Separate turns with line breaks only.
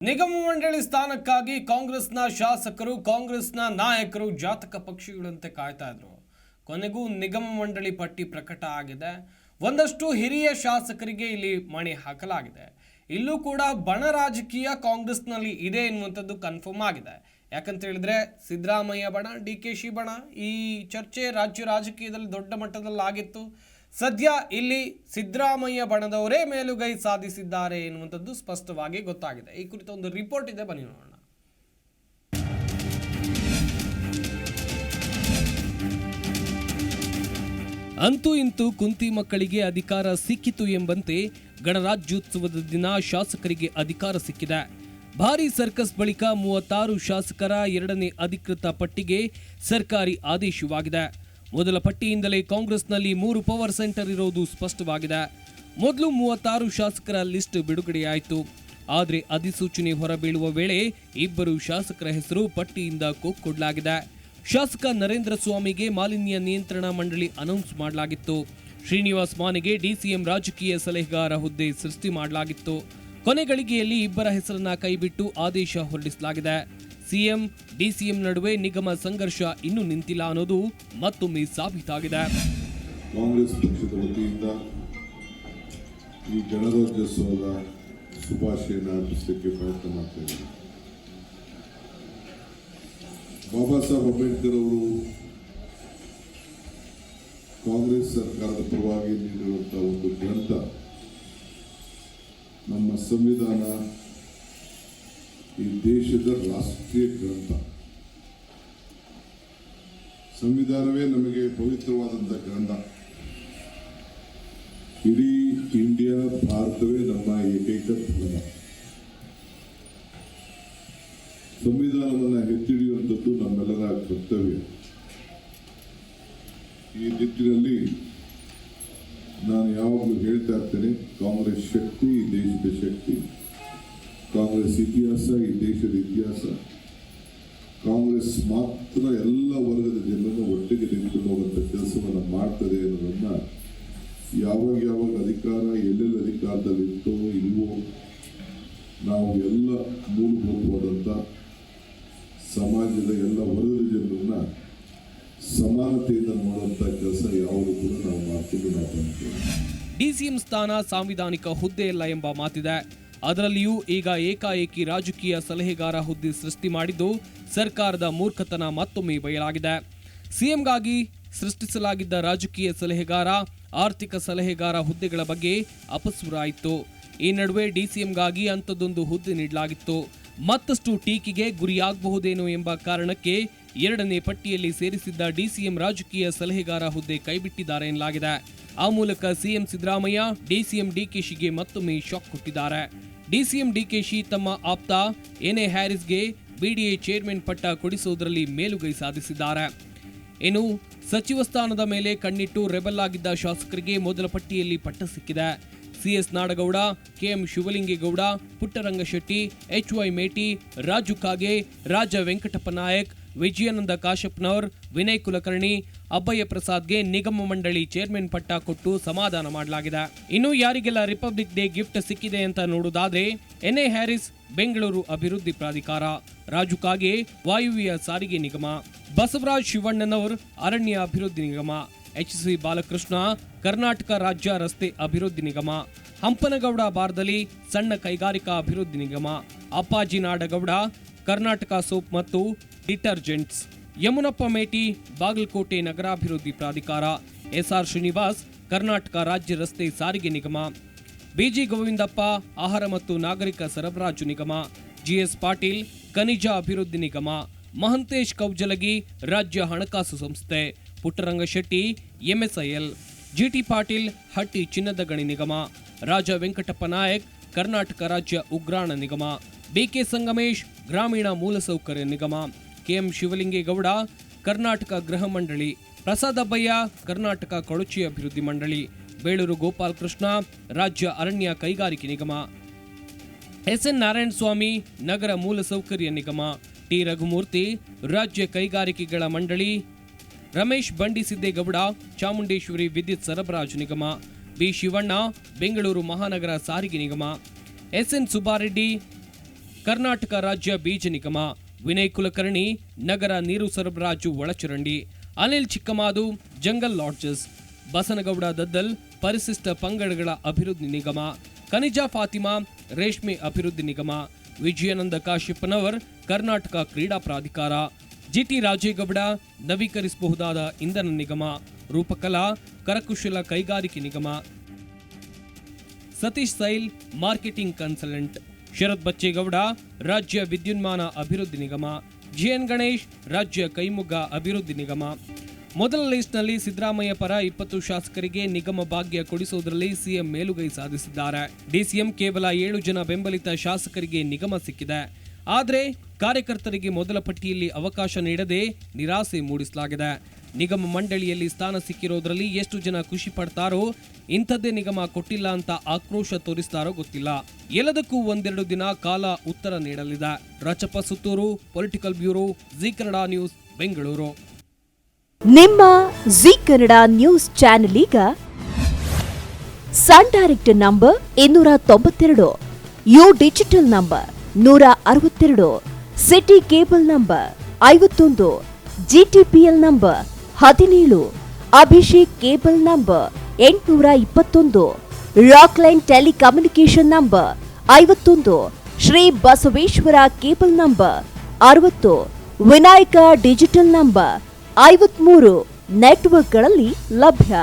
ನಿಗಮ ಮಂಡಳಿ ಸ್ಥಾನಕ್ಕಾಗಿ ಕಾಂಗ್ರೆಸ್ನ ಶಾಸಕರು ಕಾಂಗ್ರೆಸ್ನ ನಾಯಕರು ಜಾತಕ ಪಕ್ಷಿಗಳಂತೆ ಕಾಯ್ತಾ ಇದ್ರು. ಕೊನೆಗೂ ನಿಗಮ ಮಂಡಳಿ ಪಟ್ಟಿ ಪ್ರಕಟ ಆಗಿದೆ. ಒಂದಷ್ಟು ಹಿರಿಯ ಶಾಸಕರಿಗೆ ಇಲ್ಲಿ ಮಣೆ ಹಾಕಲಾಗಿದೆ. ಇಲ್ಲೂ ಕೂಡ ಬಣ ರಾಜಕೀಯ ಕಾಂಗ್ರೆಸ್ನಲ್ಲಿ ಇದೆ ಎನ್ನುವಂಥದ್ದು ಕನ್ಫರ್ಮ್ ಆಗಿದೆ. ಯಾಕಂತ ಹೇಳಿದ್ರೆ ಸಿದ್ದರಾಮಯ್ಯ ಬಣ, ಡಿಕೆಶಿ ಬಣ ಈ ಚರ್ಚೆ ರಾಜ್ಯ ರಾಜಕೀಯದಲ್ಲಿ ದೊಡ್ಡ ಮಟ್ಟದಲ್ಲಿ ಆಗಿತ್ತು. ಸದ್ಯ ಇಲ್ಲಿ ಸಿದ್ದರಾಮಯ್ಯ ಬಣದವರೇ ಮೇಲುಗೈ ಸಾಧಿಸಿದ್ದಾರೆ ಎನ್ನುವಂಥದ್ದು ಸ್ಪಷ್ಟವಾಗಿ ಗೊತ್ತಾಗಿದೆ. ಈ ಕುರಿತ ಒಂದು ರಿಪೋರ್ಟ್ ಇದೆ, ಬನ್ನಿ ನೋಡೋಣ. ಅಂತೂ ಇಂತೂ ಕುಂತಿ ಮಕ್ಕಳಿಗೆ ಅಧಿಕಾರ ಸಿಕ್ಕಿತು ಎಂಬಂತೆ ಗಣರಾಜ್ಯೋತ್ಸವದ ದಿನ ಶಾಸಕರಿಗೆ ಅಧಿಕಾರ ಸಿಕ್ಕಿದೆ. ಭಾರೀ ಸರ್ಕಸ್ ಬಳಿಕ 36 ಶಾಸಕರ ಎರಡನೇ ಅಧಿಕೃತ ಪಟ್ಟಿಗೆ ಸರ್ಕಾರಿ ಆದೇಶವಾಗಿದೆ. ಮೊದಲ ಪಟ್ಟಿಯಿಂದಲೇ ಕಾಂಗ್ರೆಸ್ನಲ್ಲಿ 3 ಪವರ್ ಸೆಂಟರ್ ಇರೋದು ಸ್ಪಷ್ಟವಾಗಿದೆ. ಮೊದಲು 36 ಶಾಸಕರ ಲಿಸ್ಟ್ ಬಿಡುಗಡೆಯಾಯಿತು. ಆದರೆ ಅಧಿಸೂಚನೆ ಹೊರಬೀಳುವ ವೇಳೆ 2 ಶಾಸಕರ ಹೆಸರು ಪಟ್ಟಿಯಿಂದ ಕೊಡಲಾಗಿದೆ. ಶಾಸಕ ನರೇಂದ್ರ ಸ್ವಾಮಿಗೆ ಮಾಲಿನ್ಯ ನಿಯಂತ್ರಣ ಮಂಡಳಿ ಅನೌನ್ಸ್ ಮಾಡಲಾಗಿತ್ತು. ಶ್ರೀನಿವಾಸ್ ಮಾನೆಗೆ ಡಿಸಿಎಂ ರಾಜಕೀಯ ಸಲಹೆಗಾರ ಹುದ್ದೆ ಸೃಷ್ಟಿ ಮಾಡಲಾಗಿತ್ತು. ಕೊನೆ ಗಳಿಗೆಯಲ್ಲಿ 2 ಹೆಸರನ್ನ ಕೈಬಿಟ್ಟು ಆದೇಶ ಹೊರಡಿಸಲಾಗಿದೆ. ಸಿಎಂ ಡಿಸಿಎಂ ನಡುವೆ ನಿಗಮ ಸಂಘರ್ಷ ಇನ್ನೂ ನಿಂತಿಲ್ಲ ಅನ್ನೋದು ಮತ್ತೊಮ್ಮೆ ಸಾಬೀತಾಗಿದೆ.
ಕಾಂಗ್ರೆಸ್ ಪಕ್ಷದ ವತಿಯಿಂದ ಈ ಗಣರಾಜ್ಯೋತ್ಸವದ ಶುಭಾಶಯನ ಅರ್ಪಿಸಲಿಕ್ಕೆ ಪ್ರಯತ್ನ ಮಾಡ್ತಾ ಇದ್ದಾರೆ. ಬಾಬಾ ಸಾಹೇಬ್ ಅಂಬೇಡ್ಕರ್ ಅವರು ಕಾಂಗ್ರೆಸ್ ಸರ್ಕಾರದ ಪರವಾಗಿ ನೀಡಿರುವಂತಹ ಒಂದು ಗ್ರಂಥ ನಮ್ಮ ಸಂವಿಧಾನ, ಈ ದೇಶದ ರಾಷ್ಟ್ರೀಯ ಗ್ರಂಥ. ಸಂವಿಧಾನವೇ ನಮಗೆ ಪವಿತ್ರವಾದಂಥ ಗ್ರಂಥ. ಇಡೀ ಇಂಡಿಯಾ, ಭಾರತವೇ ನಮ್ಮ ಏಕೈಕ ಧರ್ಮ. ಸಂವಿಧಾನವನ್ನು ಎತ್ತಿಡಿಯುವಂಥದ್ದು ನಮ್ಮೆಲ್ಲರ ಕರ್ತವ್ಯ. ಈ ನಿಟ್ಟಿನಲ್ಲಿ ನಾನು ಯಾವಾಗಲೂ ಹೇಳ್ತಾ ಇರ್ತೇನೆ, ಕಾಂಗ್ರೆಸ್ ಶಕ್ತಿ ಈ ದೇಶದ ಶಕ್ತಿ, ಕಾಂಗ್ರೆಸ್ ಇತಿಹಾಸ ಈ ದೇಶದ ಇತಿಹಾಸ. ಕಾಂಗ್ರೆಸ್ ಮಾತ್ರ ಎಲ್ಲ ವರ್ಗದ ಜನರನ್ನು ಒಟ್ಟಿಗೆ ನಿಂತು ಹೋಗುವಂಥ ಕೆಲಸವನ್ನು ಮಾಡ್ತದೆ ಅನ್ನೋದನ್ನು ಯಾವಾಗ ಅಧಿಕಾರ ಎಲ್ಲೆಲ್ಲಿ ಅಧಿಕಾರದಲ್ಲಿತ್ತೋ ಇಲ್ವೋ ನಾವು ಎಲ್ಲ ಮೂಲಭೂತವಾದಂಥ ಸಮಾಜದ ಎಲ್ಲ ವರ್ಗದ ಜನರನ್ನ ಸಮಾನತೆಯಿಂದ ನೋಡುವಂಥ ಕೆಲಸ ಯಾವುದು ಕೂಡ ನಾವು ಮಾಡ್ಕೊಂಡು ನಾವು ಬಂದಿದ್ದೇವೆ.
ಡಿಸಿಎಂ ಸ್ಥಾನ ಸಾಂವಿಧಾನಿಕ ಹುದ್ದೆಯಲ್ಲ ಎಂಬ ಮಾತಿದೆ. ಅದರಲ್ಲಿಯೂ ಈಗ ಏಕಾಏಕಿ ರಾಜಕೀಯ ಸಲಹೆಗಾರ ಹುದ್ದೆ ಸೃಷ್ಟಿ ಮಾಡಿದ್ದು ಸರ್ಕಾರದ ಮೂರ್ಖತನ ಮತ್ತೊಮ್ಮೆ ಬಯಲಾಗಿದೆ. ಸಿಎಂಗಾಗಿ ಸೃಷ್ಟಿಸಲಾಗಿದ್ದ ರಾಜಕೀಯ ಸಲಹೆಗಾರ, ಆರ್ಥಿಕ ಸಲಹೆಗಾರ ಹುದ್ದೆಗಳ ಬಗ್ಗೆ ಅಪಸ್ವರಾಯಿತು. ಈ ನಡುವೆ ಡಿಸಿಎಂಗಾಗಿ ಅಂಥದ್ದೊಂದು ಹುದ್ದೆ ನೀಡಲಾಗಿತ್ತು. ಮತ್ತಷ್ಟು ಟೀಕೆಗೆ ಗುರಿಯಾಗಬಹುದೇನೋ ಎಂಬ ಕಾರಣಕ್ಕೆ 2ನೇ ಪಟ್ಟಿಯಲ್ಲಿ ಸೇರಿಸಿದ್ದ ಡಿಸಿಎಂ ರಾಜಕೀಯ ಸಲಹೆಗಾರ ಹುದ್ದೆ ಕೈಬಿಟ್ಟಿದ್ದಾರೆ ಎನ್ನಲಾಗಿದೆ. ಆ ಮೂಲಕ ಸಿಎಂ ಸಿದ್ದರಾಮಯ್ಯ ಡಿಸಿಎಂ ಡಿಕೆಶಿಗೆ ಮತ್ತೊಮ್ಮೆ ಶಾಕ್ ಕೊಟ್ಟಿದ್ದಾರೆ. ಡಿಸಿಎಂ ಡಿಕೆಶಿ ತಮ್ಮ ಆಪ್ತ ಎನ್ಎ ಹ್ಯಾರಿಸ್ಗೆ ಬಿಡಿಎ ಚೇರ್ಮನ್ ಪಟ್ಟ ಕೊಡಿಸುವುದರಲ್ಲಿ ಮೇಲುಗೈ ಸಾಧಿಸಿದ್ದಾರೆ. ಇನ್ನು ಸಚಿವ ಸ್ಥಾನದ ಮೇಲೆ ಕಣ್ಣಿಟ್ಟು ರೆಬಲ್ ಆಗಿದ್ದ ಶಾಸಕರಿಗೆ ಮೊದಲ ಪಟ್ಟಿಯಲ್ಲಿ ಪಟ್ಟ ಸಿಕ್ಕಿದೆ. CS Nadagouda, KM Shivalingegowda, Puttarangashetty, HY Meti, Raju Kage, Raja Venkatappa Nayak, Vijayananda Kashappanavar, Vinay Kulkarni, Abbaiah ಪ್ರಸಾದ್ಗೆ ನಿಗಮ ಮಂಡಳಿ ಚೇರ್ಮನ್ ಪಟ್ಟ ಕೊಟ್ಟು ಸಮಾಧಾನ ಮಾಡಲಾಗಿದೆ. ಇನ್ನು ಯಾರಿಗೆಲ್ಲ ರಿಪಬ್ಲಿಕ್ ಡೇ ಗಿಫ್ಟ್ ಸಿಕ್ಕಿದೆ ಅಂತ ನೋಡೋದಾದ್ರೆ ಎನ್ಎ ಹ್ಯಾರಿಸ್ ಬೆಂಗಳೂರು ಅಭಿವೃದ್ಧಿ ಪ್ರಾಧಿಕಾರ, ರಾಜು ಕಾಗೆ ವಾಯುವ್ಯ ಸಾರಿಗೆ ನಿಗಮ, ಬಸವರಾಜ್ ಶಿವಣ್ಣನವರ್ ಅರಣ್ಯ ಅಭಿವೃದ್ಧಿ ನಿಗಮ, ಎಚ್ಸಿ ಬಾಲಕೃಷ್ಣ ಕರ್ನಾಟಕ ರಾಜ್ಯ ರಸ್ತೆ ಅಭಿವೃದ್ಧಿ ನಿಗಮ, ಹಂಪನಗೌಡ ಬಾರ್ದಲಿ ಸಣ್ಣ ಕೈಗಾರಿಕಾ ಅಭಿವೃದ್ಧಿ ನಿಗಮ, ಅಪ್ಪಾಜಿ ನಾಡಗೌಡ ಕರ್ನಾಟಕ ಸೋಪ್ ಮತ್ತು ಡಿಟರ್ಜೆಂಟ್ಸ್, ಯಮುನಪ್ಪ ಮೇಟಿ ಬಾಗಲಕೋಟೆ ನಗರಾಭಿವೃದ್ಧಿ ಪ್ರಾಧಿಕಾರ, ಎಸ್ಆರ್ ಶ್ರೀನಿವಾಸ್ ಕರ್ನಾಟಕ ರಾಜ್ಯ ರಸ್ತೆ ಸಾರಿಗೆ ನಿಗಮ, ಬಿಜಿ ಗೋವಿಂದಪ್ಪ ಆಹಾರ ಮತ್ತು ನಾಗರಿಕ ಸರಬರಾಜು ನಿಗಮ, ಜಿಎಸ್ ಪಾಟೀಲ್ ಖನಿಜ ಅಭಿವೃದ್ಧಿ ನಿಗಮ, ಮಹಂತೇಶ್ ಕೌಜಲಗಿ ರಾಜ್ಯ ಹಣಕಾಸು ಸಂಸ್ಥೆ, ಪುಟ್ಟರಂಗಶೆಟ್ಟಿ ಎಂಎಸ್ಐಎಲ್, ಜಿಟಿ ಪಾಟೀಲ್ ಹಟ್ಟಿ ಚಿನ್ನದ ಗಣಿ ನಿಗಮ, ರಾಜ ವೆಂಕಟಪ್ಪ ನಾಯಕ್ ಕರ್ನಾಟಕ ರಾಜ್ಯ ಉಗ್ರಾಣ ನಿಗಮ, ಬಿಕೆ ಸಂಗಮೇಶ್ ಗ್ರಾಮೀಣ ಮೂಲಸೌಕರ್ಯ ನಿಗಮ, ಕೆಎಂ ಶಿವಲಿಂಗೇಗೌಡ ಕರ್ನಾಟಕ ಗೃಹ ಮಂಡಳಿ, ಪ್ರಸಾದ್ ಅಬ್ಬಯ್ಯ ಕರ್ನಾಟಕ ಕೊಳಚೆ ಅಭಿವೃದ್ಧಿ ಮಂಡಳಿ, ಬೇಳೂರು ಗೋಪಾಲ್ ಕೃಷ್ಣ ರಾಜ್ಯ ಅರಣ್ಯ ಕೈಗಾರಿಕೆ ನಿಗಮ, ಎಸ್ಎನ್ ನಾರಾಯಣಸ್ವಾಮಿ ನಗರ ಮೂಲಸೌಕರ್ಯ ನಿಗಮ, ಟಿ ರಘುಮೂರ್ತಿ ರಾಜ್ಯ ಕೈಗಾರಿಕೆಗಳ ಮಂಡಳಿ, ರಮೇಶ್ ಬಂಡಿಸಿದ್ದೇಗೌಡ ಚಾಮುಂಡೇಶ್ವರಿ ವಿದ್ಯುತ್ ಸರಬರಾಜು ನಿಗಮ, ಬಿ ಶಿವಣ್ಣ ಬೆಂಗಳೂರು ಮಹಾನಗರ ಸಾರಿಗೆ ನಿಗಮ, ಎಸ್ಎನ್ ಸುಬ್ಬಾರೆಡ್ಡಿ ಕರ್ನಾಟಕ ರಾಜ್ಯ ಬೀಜ ನಿಗಮ, ವಿನಯ್ ಕುಲಕರ್ಣಿ, ನಗರ ನೀರು ಸರಬರಾಜು ಒಳಚರಂಡಿ, ಅನಿಲ್ ಚಿಕ್ಕಮಾದು, ಜಂಗಲ್ ಲಾಡ್ಜಸ್, ಬಸನಗೌಡ ದದ್ದಲ್, ಪರಿಶಿಷ್ಟ ಪಂಗಡಗಳ ಅಭಿವೃದ್ಧಿ ನಿಗಮ, ಖನಿಜಾ ಫಾತಿಮಾ, ರೇಷ್ಮೆ ಅಭಿವೃದ್ಧಿ ನಿಗಮ, ವಿಜಯಾನಂದ ಕಾಶಿಪ್ಪನವರ್, ಕರ್ನಾಟಕ ಕ್ರೀಡಾ ಪ್ರಾಧಿಕಾರ, ಜಿಟಿ ರಾಜೇಗೌಡ, ನವೀಕರಿಸಬಹುದಾದ ಇಂಧನ ನಿಗಮ, ರೂಪಕಲಾ, ಕರಕುಶಲ ಕೈಗಾರಿಕೆ ನಿಗಮ, Satish sail, marketing consultant, Sharath Bachegowda, ರಾಜ್ಯ ವಿದ್ಯುನ್ಮಾನ ಅಭಿವೃದ್ಧಿ ನಿಗಮ, ಜಿಎನ್ ಗಣೇಶ್, ರಾಜ್ಯ ಕೈಮುಗ್ಗ ಅಭಿವೃದ್ಧಿ ನಿಗಮ. ಮೊದಲ ಲಿಸ್ಟ್ನಲ್ಲಿ ಸಿದ್ದರಾಮಯ್ಯ ಪರ 20 ಶಾಸಕರಿಗೆ ನಿಗಮ ಭಾಗ್ಯ ಕೊಡಿಸುವುದರಲ್ಲಿ ಸಿಎಂ ಮೇಲುಗೈ ಸಾಧಿಸಿದ್ದಾರೆ. ಡಿಸಿಎಂ ಕೇವಲ 7 ಜನ ಬೆಂಬಲಿತ ಶಾಸಕರಿಗೆ ನಿಗಮ ಸಿಕ್ಕಿದೆ. ಆದರೆ ಕಾರ್ಯಕರ್ತರಿಗೆ ಮೊದಲ ಪಟ್ಟಿಯಲ್ಲಿ ಅವಕಾಶ ನೀಡದೆ ನಿರಾಸೆ ಮೂಡಿಸಲಾಗಿದೆ. ನಿಗಮ ಮಂಡಳಿಯಲ್ಲಿ ಸ್ಥಾನ ಸಿಕ್ಕಿರೋದ್ರಲ್ಲಿ ಎಷ್ಟು ಜನ ಖುಷಿ ಪಡ್ತಾರೋ, ಇಂಥದ್ದೇ ನಿಗಮ ಕೊಟ್ಟಿಲ್ಲ ಅಂತ ಆಕ್ರೋಶ ತೋರಿಸ್ತಾರೋ ಗೊತ್ತಿಲ್ಲ. ಎಲ್ಲದಕ್ಕೂ ಒಂದೆರಡು ದಿನ ಕಾಲ ಉತ್ತರ ನೀಡಲಿದೆ. Rachappa Sutturu, political bureau, Zee Kannada news, Bengaluru.
ನಿಮ್ಮ ಜಿ ಕನ್ನಡ ನ್ಯೂಸ್ ಚಾನೆಲ್ ಈಗ sun direct number 292, U digital number 162, city cable number 51, GTPL number 17, Abhishek cable number 821, Rockline telecommunication number 51, Shri Basaveshwara cable number 60, Vinayaka digital number 53 ನೆಟ್ವರ್ಕ್ಗಳಲ್ಲಿ ಲಭ್ಯ.